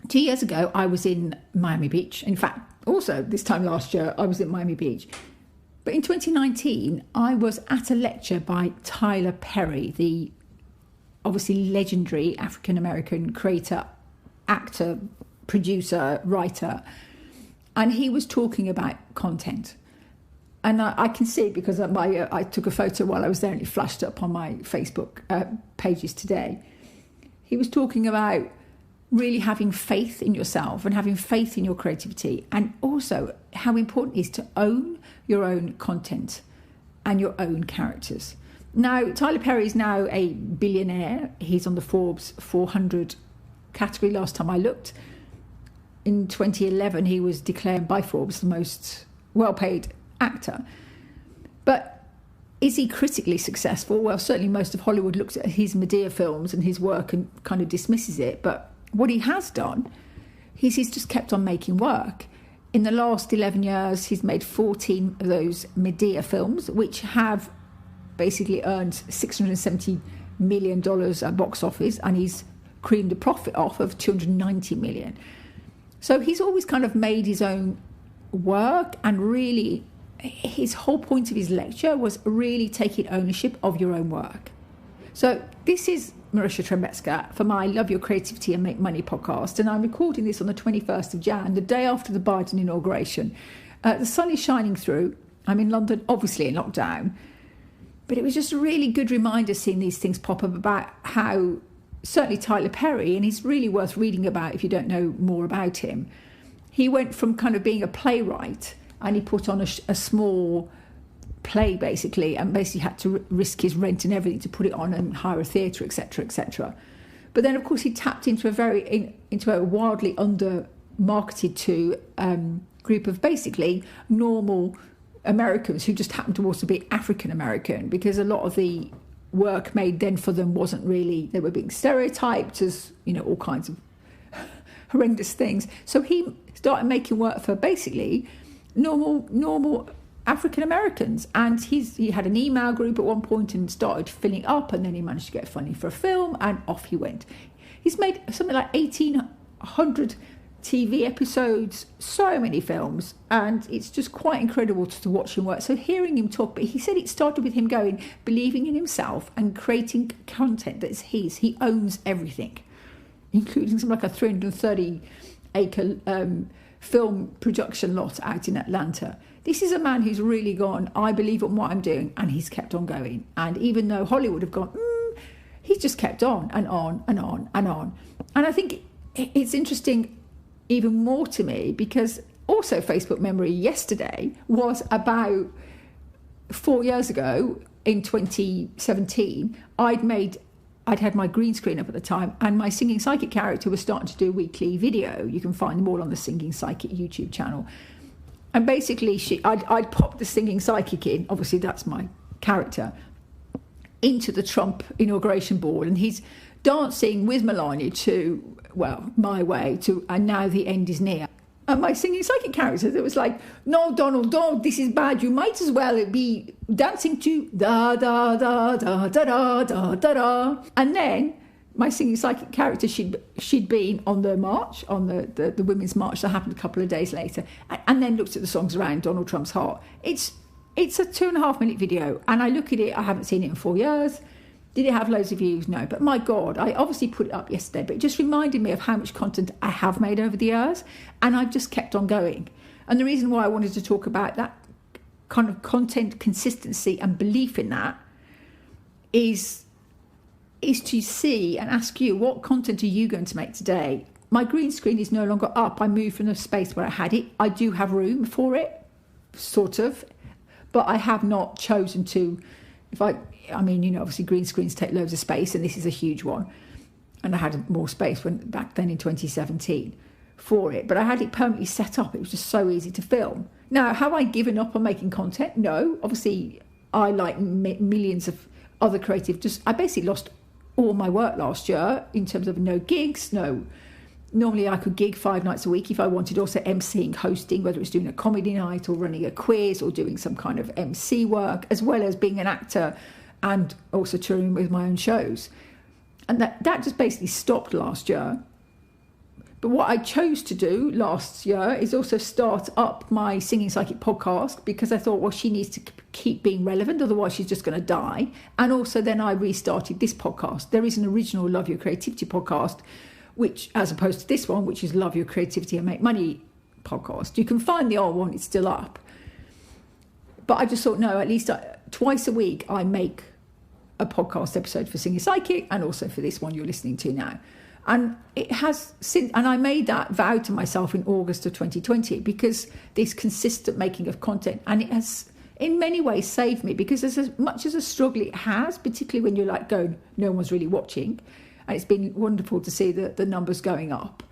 2 years ago, I was in Miami Beach. In fact, also this time last year, I was in Miami Beach. But in 2019, I was at a lecture by Tyler Perry, the obviously legendary African-American creator, actor, producer, writer. And he was talking about content. And I can see it because I took a photo while I was there and it flashed up on my Facebook pages today. He was talking about really having faith in yourself and having faith in your creativity, and also how important it is to own your own content and your own characters. Now, Tyler Perry is now a billionaire. He's on the Forbes 400 category last time I looked. In 2011, he was declared by Forbes the most well-paid actor. But is he critically successful? Well, certainly most of Hollywood looks at his Medea films and his work and kind of dismisses it. But what he has done is he's just kept on making work. In the last 11 years, he's made 14 of those Medea films, which have basically earned $670 million at box office, and he's creamed a profit off of $290 million. So he's always kind of made his own work, and really his whole point of his lecture was really taking ownership of your own work. So this is Marisha Trembetska for my Love Your Creativity and Make Money podcast, and I'm recording this on the 21st of Jan, the day after the Biden inauguration. The sun is shining through. I'm in London, obviously in lockdown, but it was just a really good reminder seeing these things pop up about how certainly Tyler Perry, and he's really worth reading about if you don't know more about him. He went from kind of being a playwright, and he put on a small play basically, and basically had to risk his rent and everything to put it on and hire a theatre, etc., etc. But then, of course, he tapped into a wildly under-marketed to group of basically normal Americans who just happened to also be African-American, because a lot of the work made then for them wasn't really, they were being stereotyped as, all kinds of horrendous things. So he started making work for basically normal African Americans, and he had an email group at one point and started filling up, and then he managed to get funding for a film, and off he went. He's made something like 1,800 TV episodes, so many films, and it's just quite incredible to watch him work. So hearing him talk, but he said it started with him believing in himself and creating content that's his. He owns everything, including something like a 330-acre film production lot out in Atlanta. This is a man who's really gone, I believe in what I'm doing, and he's kept on going. And even though Hollywood have gone, he's just kept on and on and on and on. And I think it's interesting even more to me, because also Facebook memory yesterday was about 4 years ago in 2017. I'd had my green screen up at the time, and my Singing Psychic character was starting to do a weekly video. You can find them all on the Singing Psychic YouTube channel. And basically, I'd popped the Singing Psychic in, obviously that's my character, into the Trump inauguration ball, and he's dancing with Melania to, well, my way to, and now the end is near. And my Singing Psychic character, that was like, no, Donald, don't, this is bad, you might as well be dancing to da da da da da da da da da. And then my Singing Psychic character, she'd been on the march, on the Women's March that happened a couple of days later, and then looked at the songs around Donald Trump's heart. It's a 2.5 minute video, and I look at it, I haven't seen it in 4 years. Did it have loads of views? No. But my God, I obviously put it up yesterday, but it just reminded me of how much content I have made over the years, and I've just kept on going. And the reason why I wanted to talk about that kind of content consistency and belief in that is to see and ask you, what content are you going to make today? My green screen is no longer up. I moved from the space where I had it. I do have room for it, sort of, but I have not chosen to. Obviously green screens take loads of space, and this is a huge one. And I had more space back then in 2017 for it, but I had it permanently set up. It was just so easy to film. Now, have I given up on making content? No. Obviously, I, like millions of other creatives, I basically lost all my work last year in terms of no gigs, no. Normally I could gig 5 nights a week if I wanted, also emceeing, hosting, whether it's doing a comedy night or running a quiz or doing some kind of MC work, as well as being an actor and also touring with my own shows. And that just basically stopped last year. But what I chose to do last year is also start up my Singing Psychic podcast, because I thought, well, she needs to keep being relevant, otherwise she's just going to die. And also then I restarted this podcast. There is an original Love Your Creativity podcast, which, as opposed to this one, which is Love Your Creativity and Make Money podcast. You can find the old one, it's still up. But I just thought, no, at least twice a week I make a podcast episode for Singing Psychic, and also for this one you're listening to now. And it has since, and I made that vow to myself in August of 2020, because this consistent making of content, and it has in many ways saved me, because as much as a struggle it has, particularly when you're like going, no one's really watching, and it's been wonderful to see the numbers going up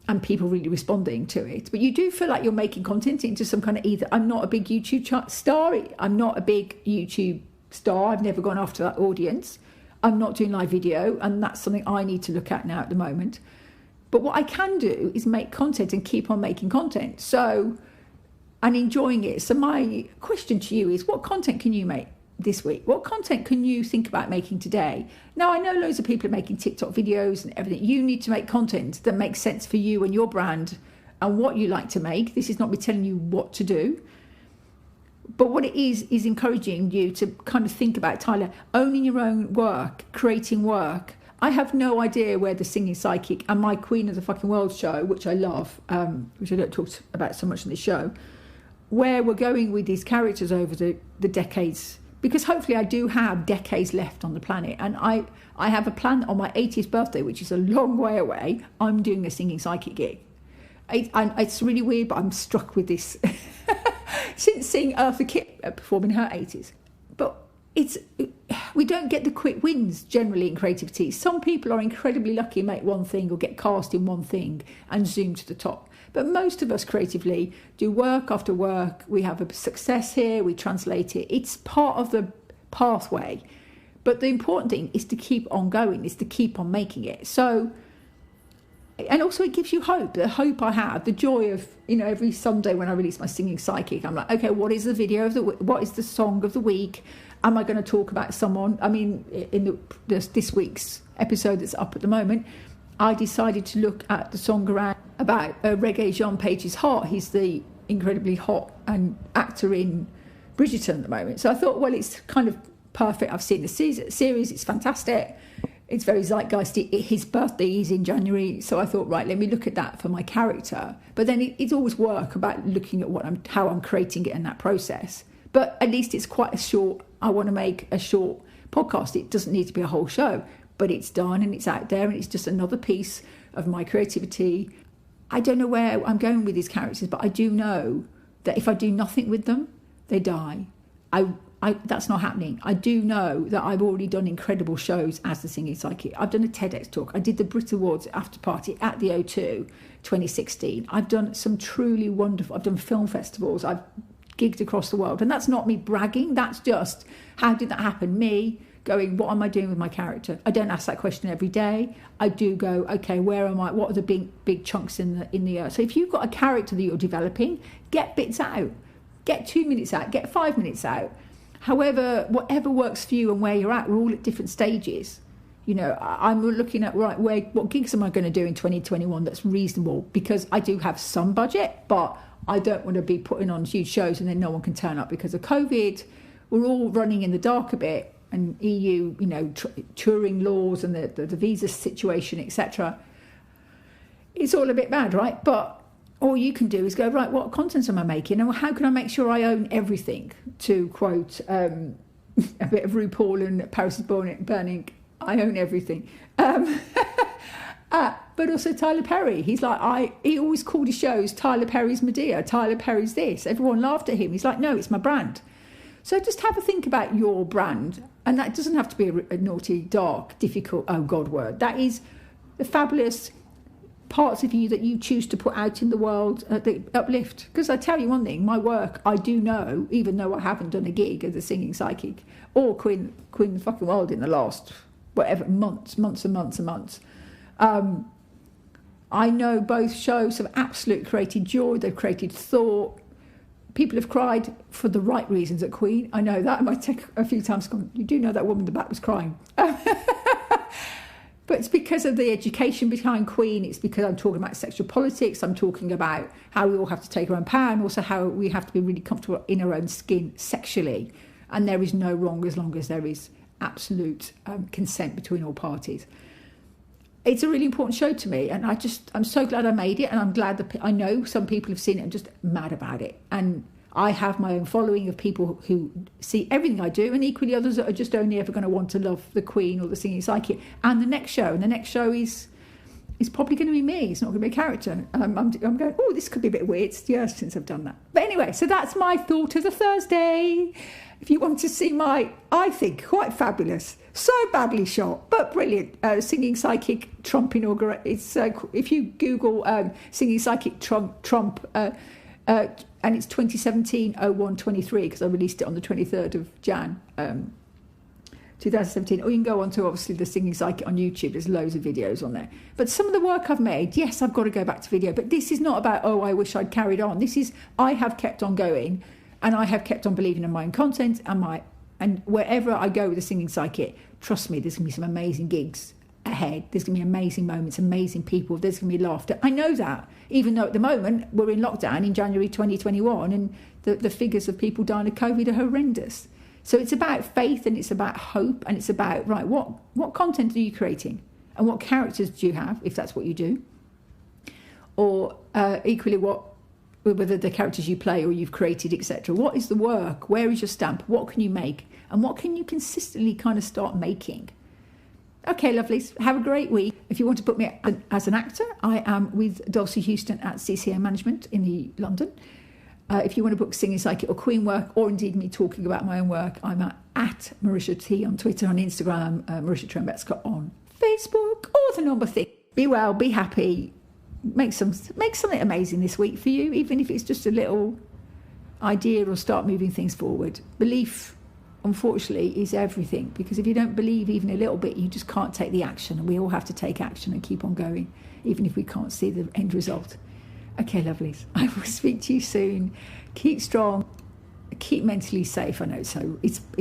and people really responding to it. But you do feel like you're making content into some kind of either, I'm not a big YouTube star, I'm not a big YouTube star, I've never gone after that audience. I'm not doing live video, and that's something I need to look at now at the moment. But what I can do is make content and keep on making content. So, and enjoying it. So my question to you is, what content can you make this week? What content can you think about making today? Now, I know loads of people are making TikTok videos and everything. You need to make content that makes sense for you and your brand and what you like to make. This is not me telling you what to do. But what it is encouraging you to kind of think about, Tyler, owning your own work, creating work. I have no idea where the Singing Psychic and my Queen of the Fucking World show, which I love, which I don't talk about so much in this show, where we're going with these characters over the decades. Because hopefully I do have decades left on the planet. And I have a plan on my 80th birthday, which is a long way away. I'm doing a Singing Psychic gig. It's really weird, but I'm struck with this. Since seeing Eartha Kitt perform in her 80s. But we don't get the quick wins generally in creativity. Some people are incredibly lucky and make one thing or get cast in one thing and zoom to the top. But most of us creatively do work after work. We have a success here, we translate it. It's part of the pathway. But the important thing is to keep on going, is to keep on making it. So, and also it gives you hope, the hope I have, the joy of, every Sunday when I release my Singing Psychic, I'm like, okay, what is the video of what is the song of the week? Am I going to talk about someone? I mean, in this week's episode that's up at the moment, I decided to look at the song about Reggae Jean Page's heart. He's the incredibly hot and actor in Bridgerton at the moment. So I thought, well, it's kind of perfect. I've seen the series, it's fantastic. It's very zeitgeisty. His birthday is in January, so I thought, right, let me look at that for my character. But then it's always work about looking at how I'm creating it in that process. But at least it's quite a short. I want to make a short podcast. It doesn't need to be a whole show, but it's done and it's out there, and it's just another piece of my creativity. I don't know where I'm going with these characters, but I do know that if I do nothing with them, they die. That's not happening. I do know that I've already done incredible shows as the Singing Psychic. I've done a TEDx talk. I did the Brit Awards Afterparty at the O2 2016. I've done some truly wonderful, I've done film festivals. I've gigged across the world. And that's not me bragging. That's just, how did that happen? Me going, what am I doing with my character? I don't ask that question every day. I do go, okay, where am I? What are the big chunks in the earth? So if you've got a character that you're developing, get bits out. Get 2 minutes out. Get 5 minutes out. However, whatever works for you and where you're at, we're all at different stages. I'm looking at, right, what gigs am I going to do in 2021 that's reasonable? Because I do have some budget, but I don't want to be putting on huge shows and then no one can turn up because of COVID. We're all running in the dark a bit, and EU, touring laws and the visa situation, etc. It's all a bit bad, right? But all you can do is go, right, what content am I making? And how can I make sure I own everything? To quote a bit of RuPaul and Paris is Burning, I own everything. But also Tyler Perry. He's like, he always called his shows Tyler Perry's Medea, Tyler Perry's this. Everyone laughed at him. He's like, no, it's my brand. So just have a think about your brand. And that doesn't have to be a naughty, dark, difficult, oh God word. That is the fabulous parts of you that you choose to put out in the world, that uplift. Because I tell you one thing, my work, I do know, even though I haven't done a gig as a Singing Psychic or Queen of the Fucking World in the last, months and months. I know both shows have absolutely created joy, they've created thought. People have cried for the right reasons at Queen. I know that. I might take a few times, you do know that woman in the back was crying. But it's because of the education behind Queen. It's because I'm talking about sexual politics. I'm talking about how we all have to take our own power, and also how we have to be really comfortable in our own skin sexually. And there is no wrong as long as there is absolute consent between all parties. It's a really important show to me, and I'm so glad I made it, and I'm glad that I know some people have seen it and just mad about it. And I have my own following of people who see everything I do, and equally others that are just only ever going to want to love the Queen or the Singing Psychic. And the next show is probably going to be me. It's not going to be a character. I'm going, oh, this could be a bit weird. It's years since I've done that. But anyway, so that's my thought of the Thursday. If you want to see my, I think, quite fabulous, so badly shot, but brilliant, Singing Psychic Trump inauguration. It's if you Google Singing Psychic Trump and it's 2017-01-23, because I released it on the 23rd of Jan 2017. Or you can go on to, obviously, the Singing Psychic on YouTube. There's loads of videos on there. But some of the work I've made, yes, I've got to go back to video. But this is not about, oh, I wish I'd carried on. This is, I have kept on going, and I have kept on believing in my own content, and wherever I go with the Singing Psychic, trust me, there's going to be some amazing gigs ahead. There's going to be amazing moments, amazing people. There's going to be laughter. I know that, even though at the moment we're in lockdown in January 2021, and the figures of people dying of COVID are horrendous. So it's about faith, and it's about hope, and it's about, right, what content are you creating, and what characters do you have, if that's what you do, or equally whether the characters you play or you've created, etc. What is the work? Where is your stamp? What can you make? And what can you consistently kind of start making? Okay, lovelies, have a great week. If you want to book me as an actor, I am with Dulcie Houston at CCA Management in London. If you want to book Singing Psychic or Queen work, or indeed me talking about my own work, I'm at Marisha T on Twitter, on Instagram, Marisha Trembetska on Facebook, all the normal thing. Be well, be happy, make something amazing this week for you, even if it's just a little idea, or start moving things forward. Belief, unfortunately, is everything, because if you don't believe even a little bit, you just can't take the action, and we all have to take action and keep on going, even if we can't see the end result. Okay, lovelies, I will speak to you soon. Keep strong, keep mentally safe. I know it's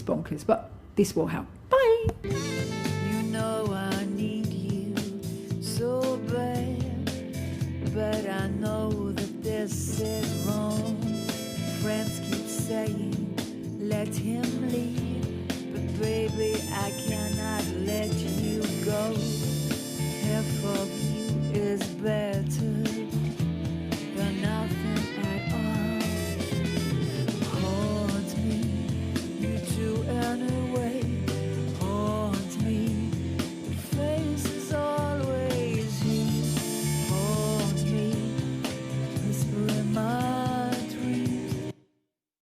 bonkers, but this will help. Bye.